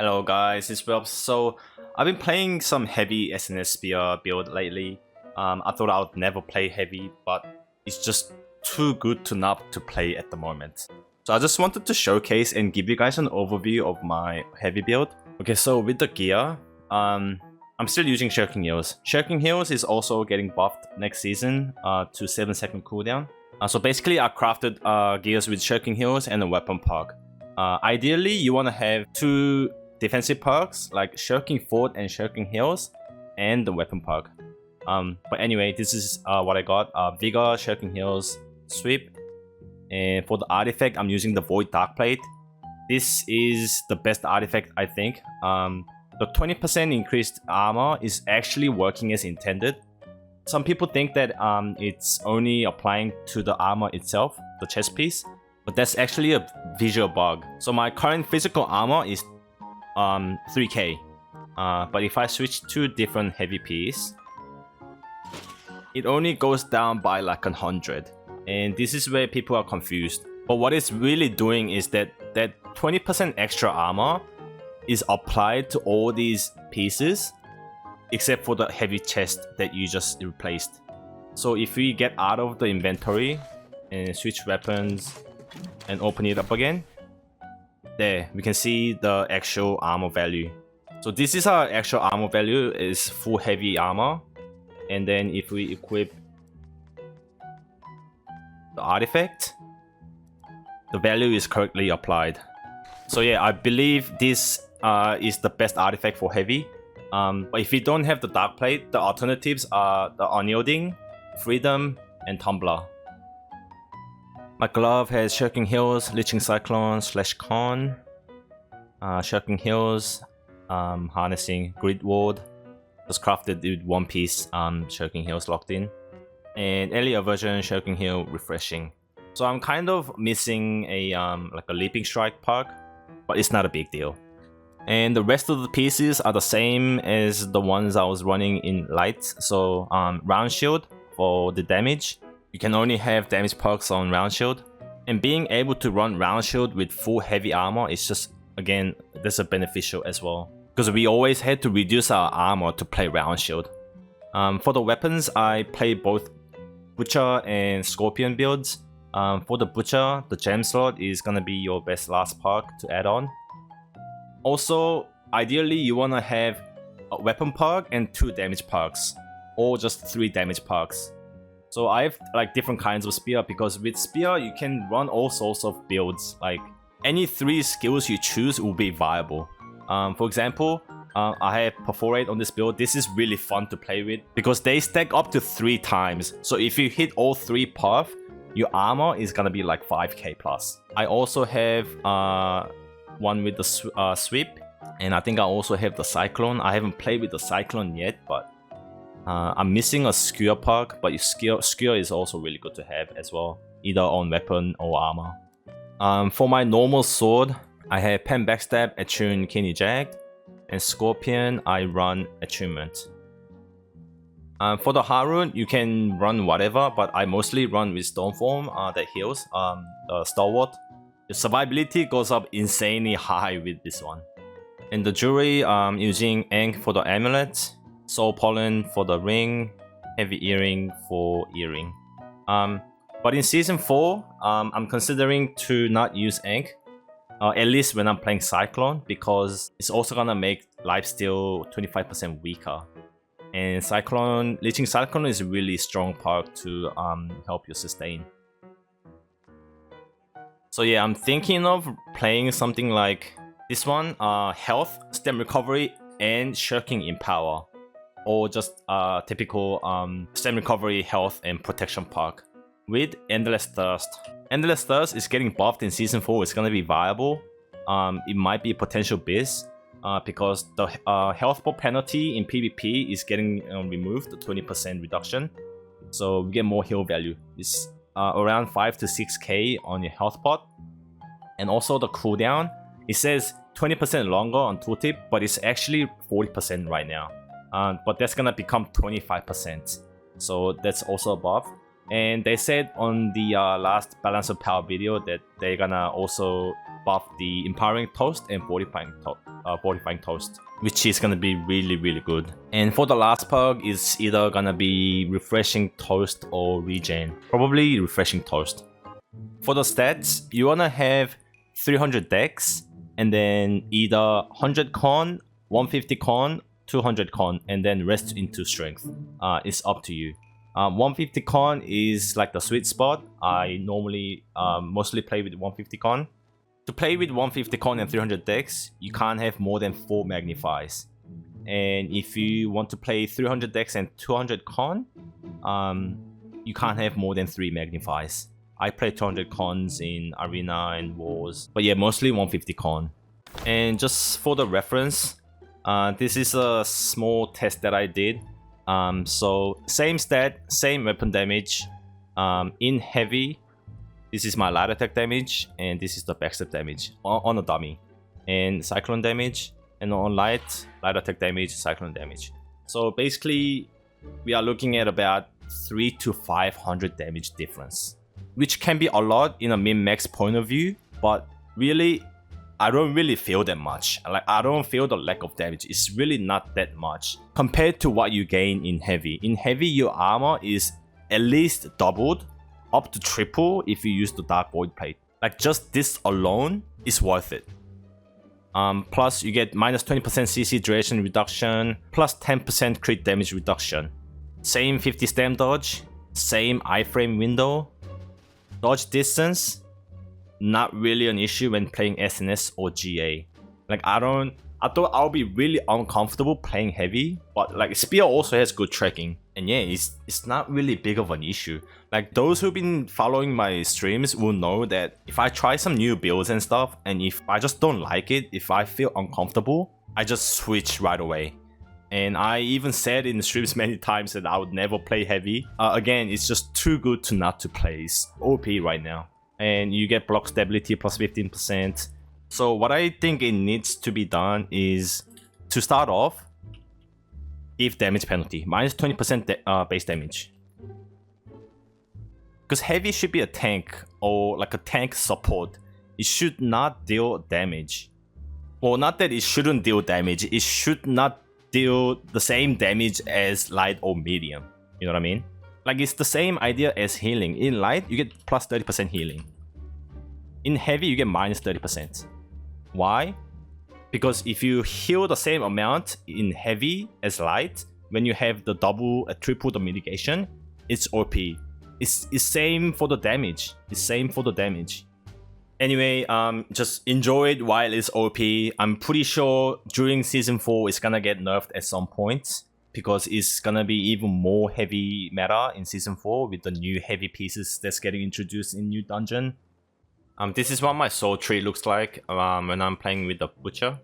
Hello guys, it's Rob. So I've been playing some heavy SnS Spear build lately. I thought I would never play heavy, but it's just too good to not to play at the moment. So I just wanted to showcase and give you guys an overview of my heavy build. Okay, so with the gear, I'm still using Shirking Heels. Shirking Heels is also getting buffed next season to 7-second cooldown. So basically I crafted gears with Shirking Heels and a weapon perk. Ideally, you want to have two defensive perks like Shirking Fort and Shirking Heels and the weapon perk. But anyway, this is what I got. Vigor, Shirking Heels, Sweep. And for the artifact, I'm using the Void Darkplate. This is the best artifact, I think. The 20% increased armor is actually working as intended. Some people think that it's only applying to the armor itself, the chest piece, but that's actually a visual bug. So my current physical armor is 3k, but if I switch to different heavy piece, it only goes down by like 100, and this is where people are confused. But what it's really doing is that 20% extra armor is applied to all these pieces except for the heavy chest that you just replaced. So if we get out of the inventory and switch weapons and open it up again, there we can see the actual armor value. So this is our actual armor value, is full heavy armor. And then if we equip the artifact, the value is correctly applied. So yeah, I believe this is the best artifact for heavy. But if you don't have the Dark Plate, the alternatives are the Unyielding, Freedom, and Tumbler. My glove has Shirking Heels, Leeching Cyclone, /Con, Shirking Heels, harnessing Grid Ward, just crafted with one piece Shirking Heels locked in, and earlier version Shirking Heel refreshing. So I'm kind of missing a like a Leaping Strike perk, but it's not a big deal. And the rest of the pieces are the same as the ones I was running in light. So round shield for the damage. You can only have damage perks on round shield, and being able to run round shield with full heavy armor is just, again, that's a beneficial as well, because we always had to reduce our armor to play round shield. For the weapons, I play both Butcher and Scorpion builds. For the Butcher, the gem slot is gonna be your best last perk to add on. Also, ideally you wanna have a weapon perk and 2 damage perks, or just 3 damage perks. So I have like different kinds of spear, because with spear you can run all sorts of builds. Like any 3 skills you choose will be viable. For example, I have Perforate on this build. This is really fun to play with because they stack up to 3 times. So if you hit all 3 paths, your armor is gonna be like 5k plus. I also have one with the Sweep, and I think I also have the Cyclone. I haven't played with the Cyclone yet, but I'm missing a Skewer perk, but Skewer is also really good to have as well, either on weapon or armor. For my normal sword, I have Pen Backstab, Attune, Keenly Jagged, and Scorpion, I run Attunement. For the Harun, you can run whatever, but I mostly run with Stormform that heals, the Stalwart. The survivability goes up insanely high with this one. In the jewelry, I'm using Ink for the amulet, Soul Pollen for the ring, Heavy Earring for earring. But in Season 4, I'm considering to not use Ink, at least when I'm playing Cyclone, because it's also gonna make lifesteal 25% weaker. And Leeching Cyclone is a really strong perk to help you sustain. So yeah, I'm thinking of playing something like this one, Health, Stem Recovery, and Shirking Empower. Or just typical Stem Recovery, Health, and Protection perk with Endless Thirst. Endless Thirst is getting buffed in Season 4, it's gonna be viable. It might be a potential biz, because the health bar penalty in PvP is getting removed, the 20% reduction. So we get more heal value. It's around 5 to 6k on your health pot. And also the cooldown, it says 20% longer on tooltip, but it's actually 40% right now. But that's gonna become 25%. So that's also a buff. And they said on the last balance of power video that they're gonna also buff the empowering toast and fortifying toast, which is gonna be really good. And for the last perk, it's either gonna be refreshing toast or regen. Probably refreshing toast. For the stats, you wanna have 300 dex and then either 100 con, 150 con, 200 con, and then rest into strength. It's up to you. 150 con is like the sweet spot. I normally mostly play with 150 con. To play with 150 con and 300 dex, you can't have more than 4 magnifies. And if you want to play 300 dex and 200 con, you can't have more than 3 magnifies. I play 200 cons in arena and wars, but yeah, mostly 150 con. And just for the reference, this is a small test that I did. So same stat, same weapon damage. In heavy, this is my light attack damage, and this is the backstab damage on a dummy. And cyclone damage, and on light attack damage, cyclone damage. So basically, we are looking at about 300 to 500 damage difference, which can be a lot in a min-max point of view, but really, I don't really feel that much. Like, I don't feel the lack of damage. It's really not that much compared to what you gain in heavy. In heavy, your armor is at least doubled, up to triple if you use the Dark Void Plate. Like, just this alone is worth it. Plus, you get minus 20% CC duration reduction, plus 10% crit damage reduction. Same 50 stam dodge, same iframe window. Dodge distance, not really an issue when playing SnS or GA. Like, I thought I'll be really uncomfortable playing heavy, but like spear also has good tracking. And yeah, it's not really big of an issue. Like, those who've been following my streams will know that if I try some new builds and stuff, and if I just don't like it, if I feel uncomfortable, I just switch right away. And I even said in the streams many times that I would never play heavy. Again, it's just too good to not to play. It's OP right now. And you get block stability plus 15%. So what I think it needs to be done is, to start off, give damage penalty. Minus 20% base damage. Because heavy should be a tank, or like a tank support. It should not deal damage. Well, not that it shouldn't deal damage. It should not deal the same damage as light or medium. You know what I mean? Like, it's the same idea as healing. In light, you get plus 30% healing. In heavy, you get minus 30%. Why? Because if you heal the same amount in heavy as light, when you have the double, triple the mitigation, it's OP. It's same for the damage. It's same for the damage. Anyway, just enjoy it while it's OP. I'm pretty sure during Season 4 it's gonna get nerfed at some point, because it's gonna be even more heavy meta in Season 4 with the new heavy pieces that's getting introduced in new dungeon. This is what my soul tree looks like when I'm playing with the Butcher.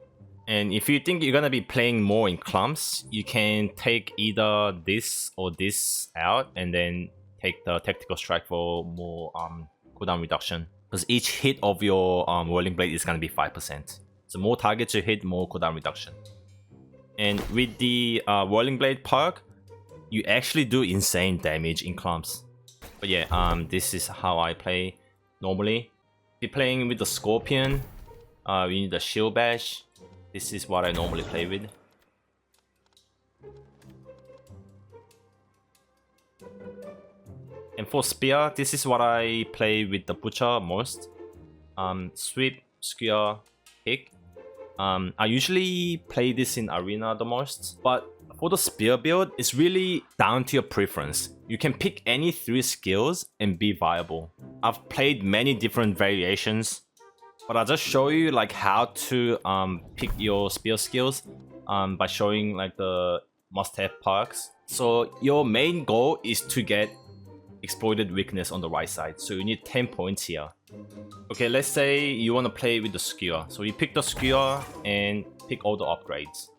And if you think you're gonna be playing more in clumps, you can take either this or this out and then take the Tactical Strike for more cooldown reduction. Because each hit of your Whirling Blade is gonna be 5%. So more targets you hit, more cooldown reduction. And with the Whirling Blade perk, you actually do insane damage in clumps. But yeah, this is how I play normally. If you're playing with the Scorpion, you need the Shield Bash. This is what I normally play with. And for Spear, this is what I play with the Butcher most. Sweep, Skewer, Pick. I usually play this in Arena the most, but for the Spear build, it's really down to your preference. You can pick any 3 skills and be viable. I've played many different variations, but I'll just show you like how to pick your Spear skills by showing like the must-have perks. So your main goal is to get Exploited Weakness on the right side, so you need 10 points here. Okay, let's say you want to play with the Skewer. So you pick the Skewer and pick all the upgrades.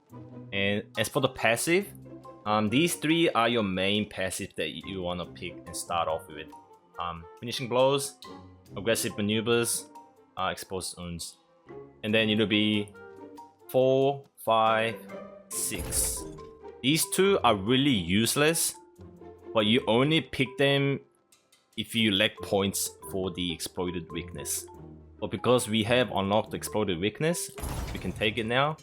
And as for the passive, these 3 are your main passive that you want to pick and start off with. Finishing Blows, Aggressive Maneuvers, Exposed Wounds. And then it'll be 4, 5, 6. These 2 are really useless, but you only pick them if you lack points for the exploited weakness. But because we have unlocked the exploited weakness, we can take it now.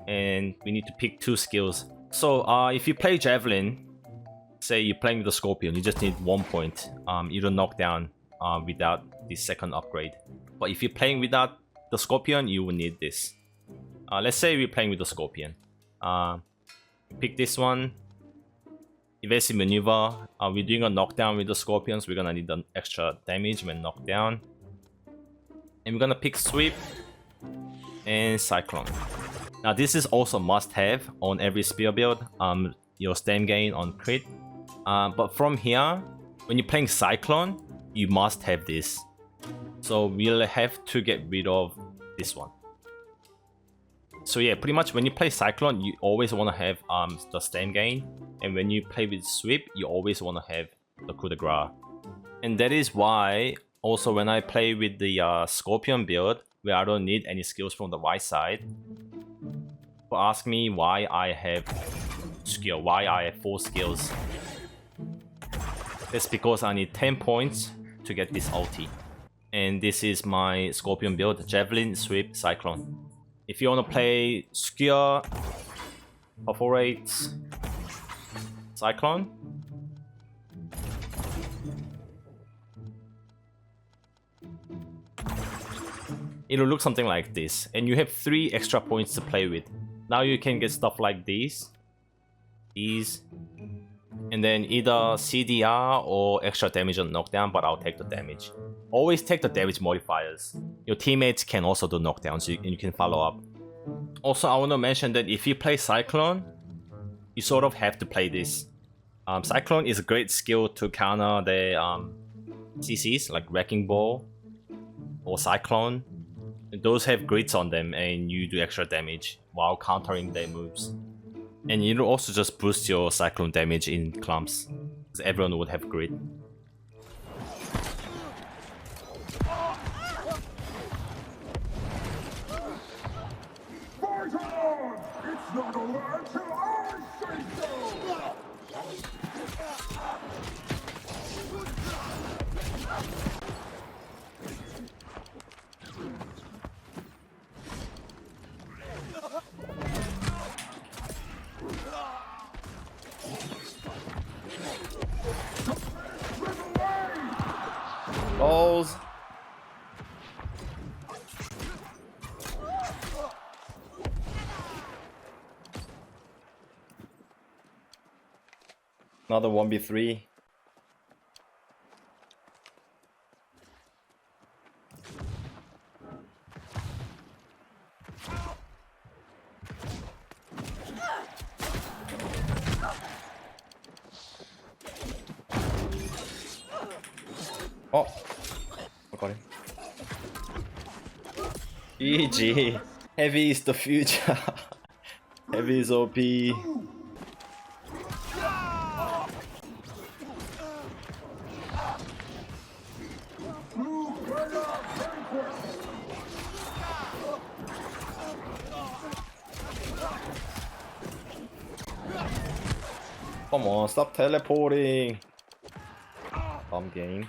And we need to pick 2 skills. So if you play Javelin, say you're playing with the Scorpion, you just need 1 point. You don't knock down without the second upgrade. But if you're playing without the Scorpion, you will need this. Let's say we're playing with the Scorpion. Pick this one. Evasive maneuver. We're doing a knockdown with the Scorpions. We're gonna need the extra damage when knocked down. And we're gonna pick Sweep and Cyclone. Now this is also must-have on every spear build. Your stam gain on crit. But from here, when you're playing Cyclone, you must have this. So we'll have to get rid of this one. So yeah, pretty much when you play Cyclone, you always want to have the stam gain. And when you play with Sweep, you always want to have the coup de grace. And that is why also when I play with the Scorpion build, where I don't need any skills from the right side, but ask me why I have 4 skills. That's because I need 10 points to get this ulti. And this is my Scorpion build, Javelin, Sweep, Cyclone. If you want to play Skewer, Perforate, Cyclone, it'll look something like this. And you have 3 extra points to play with. Now you can get stuff like these, and then either CDR or extra damage on knockdown, but I'll take the damage. Always take the damage modifiers. Your teammates can also do knockdowns, and you can follow up. Also, I want to mention that if you play Cyclone, you sort of have to play this. Cyclone is a great skill to counter the CCs, like Wrecking Ball or Cyclone. Those have grits on them, and you do extra damage while countering their moves. And it'll also just boost your Cyclone damage in clumps, because everyone would have grit. Fight on! It's not over till I say so! Balls. Another 1v3. Oh, I got him. GG. Heavy is the future. Heavy is OP. Come on, stop teleporting. Bomb game.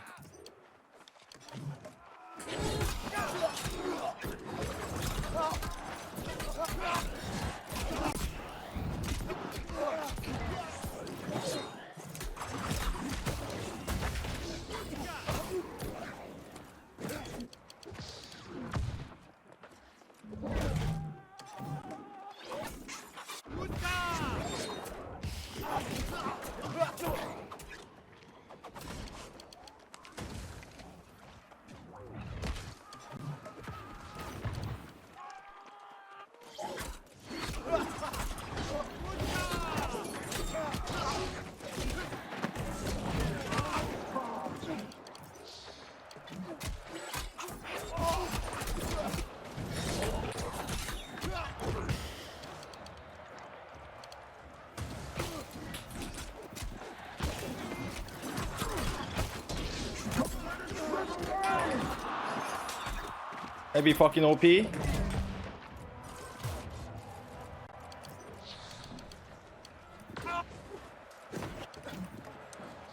Heavy fucking OP.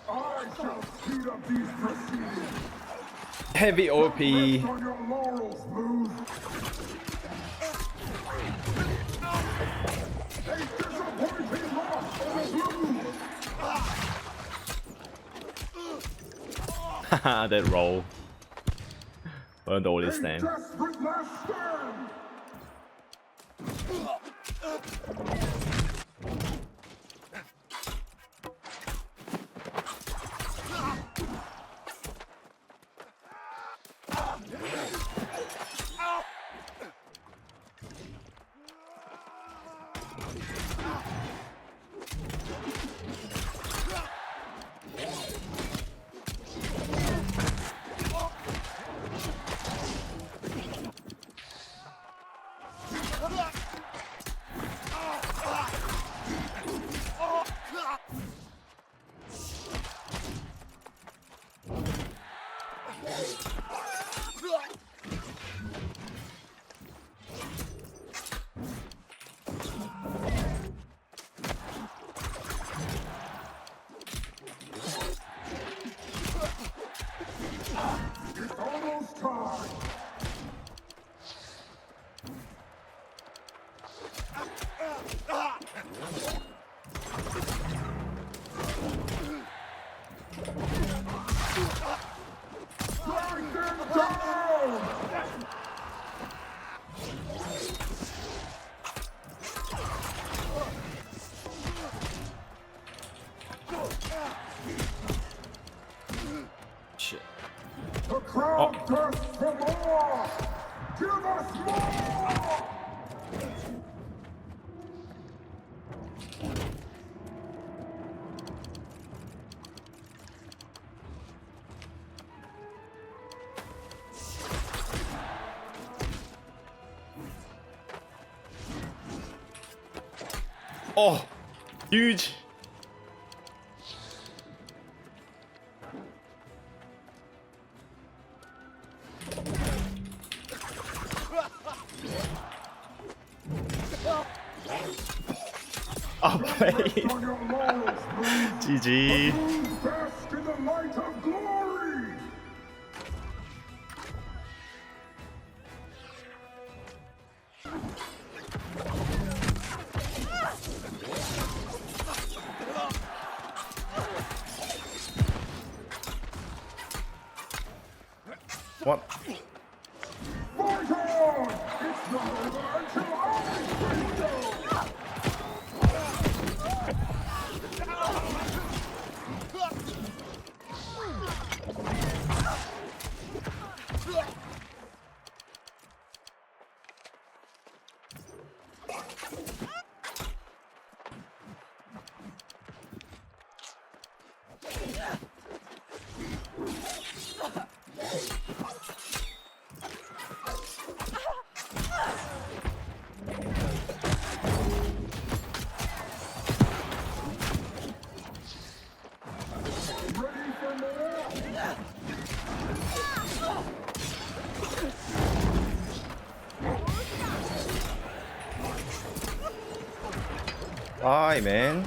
I shall speed up these proceedings. Heavy OP. Rest on your laurels, Blue. A disappointing loss for the Blue. Haha, that roll. Burned all his A stand. desperate last stand. It's almost time. Strike them down! Shit. The crowd thirsts for more! Give us more! Oh, huge. Oh, play. On your laurels, Blue. GG. Blues bask in the light of glory! What? Fight on! It's not over until I say so! Ready for more? Bye, man.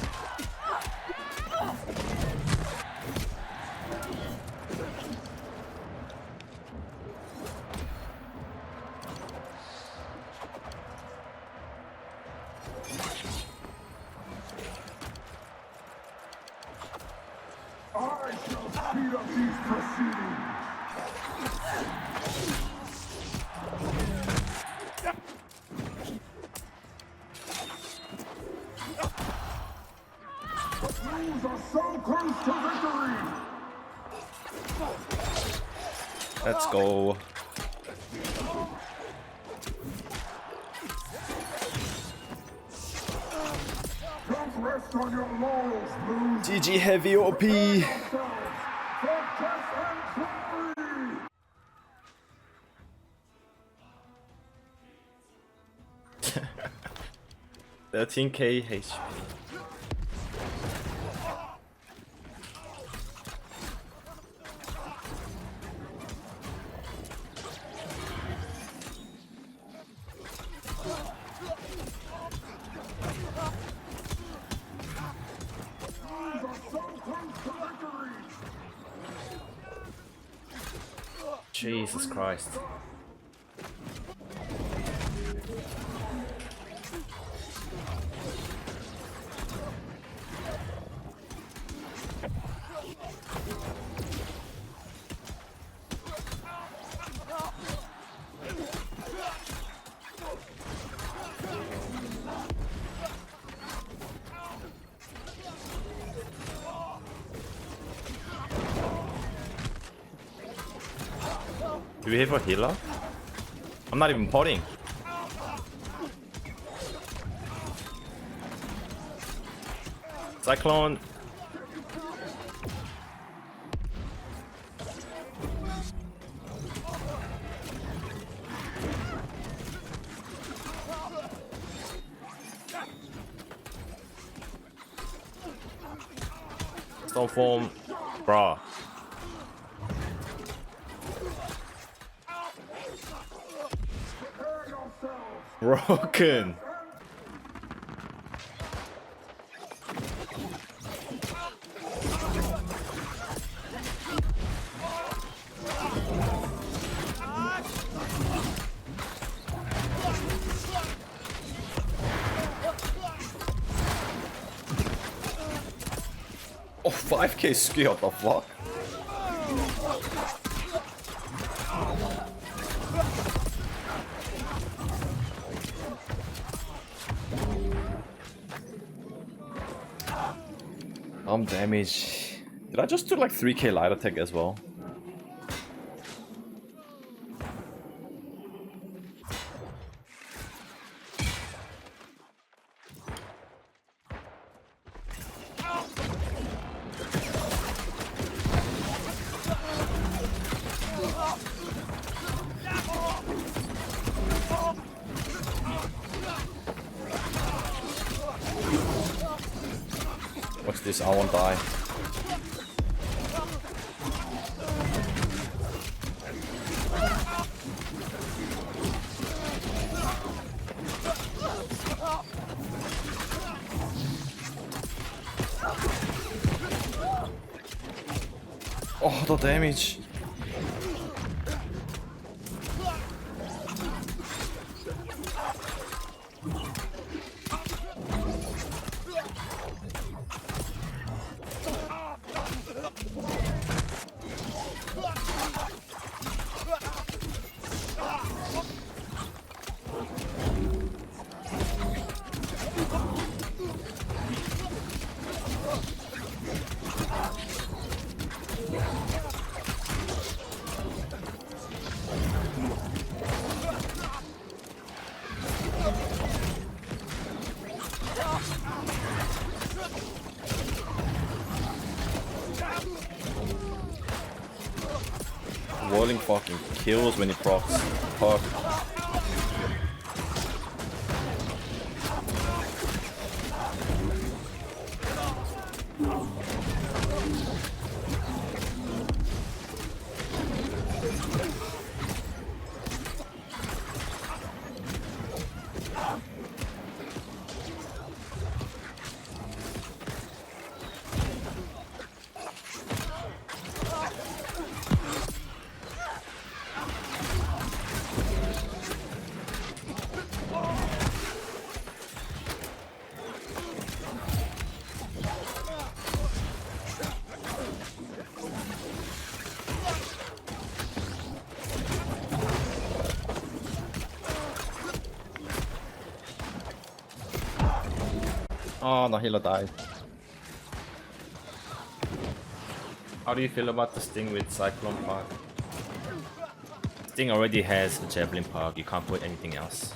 I shall speed up these proceedings. The Blues are so close to victory. Let's go. Don't rest on your laurels, Blues. GG heavy OP. For death and glory. 13k HP. Blues are so close to victory. Jesus Christ. Do we have a healer? I'm not even potting. Cyclone. Stormform. Bruh. Broken. Oh, 5k skill, what the fuck? Damage. Did I just do like 3k light attack as well? What's this? I won't die. Oh, the damage. Rolling fucking kills when he procs. Fuck. Oh, the healer died. How do you feel about the Sting with Cyclone Park? Sting already has a Javelin Park, you can't put anything else.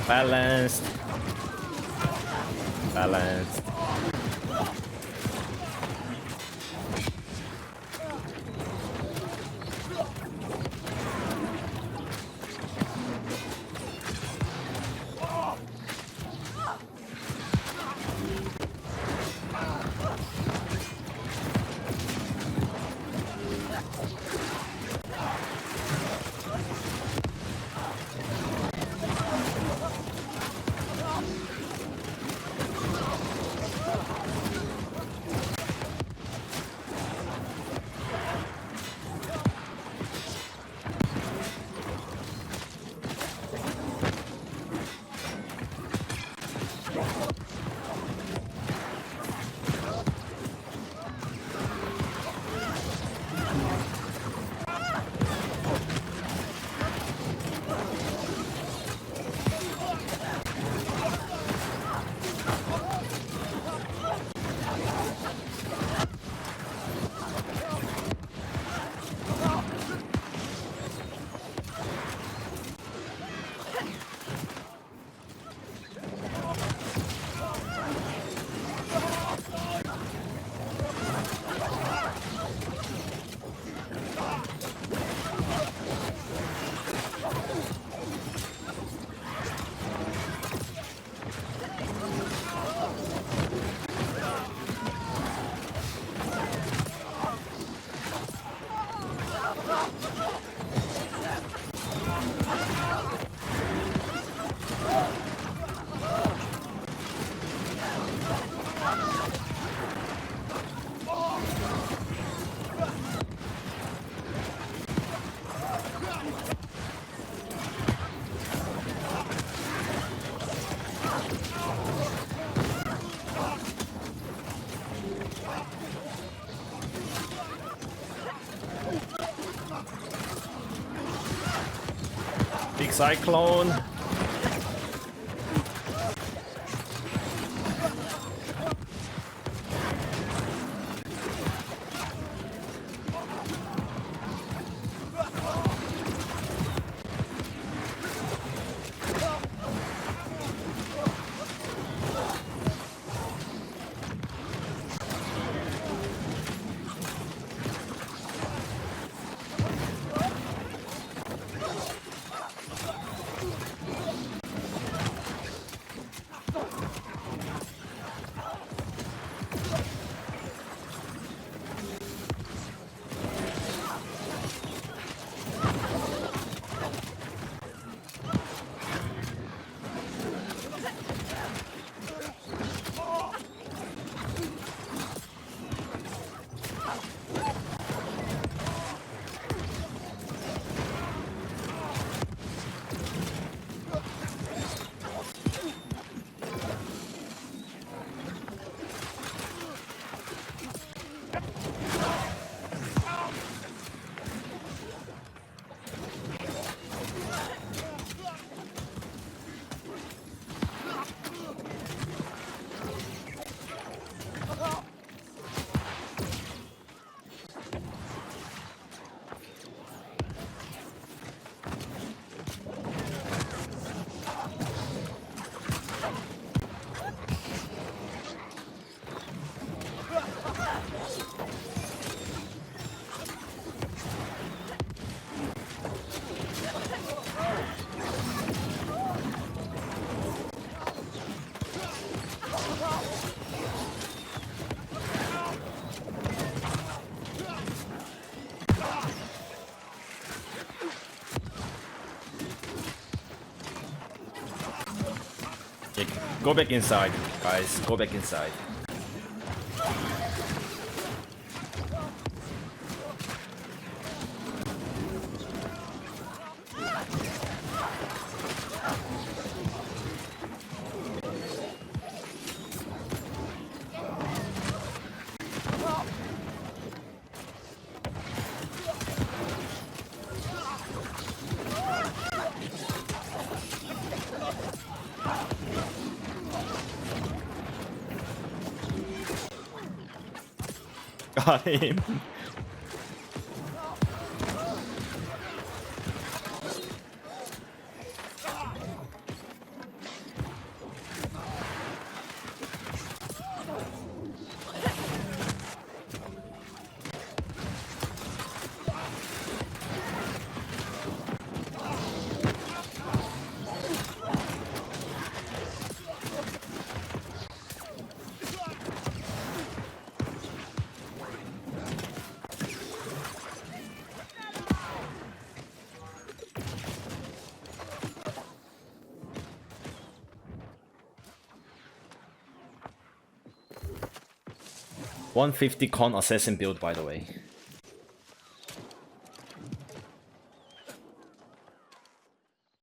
Balanced. Balanced. Big cyclone. Yeah, go back inside, guys. Go back inside. Got him. 150 con assassin build, by the way.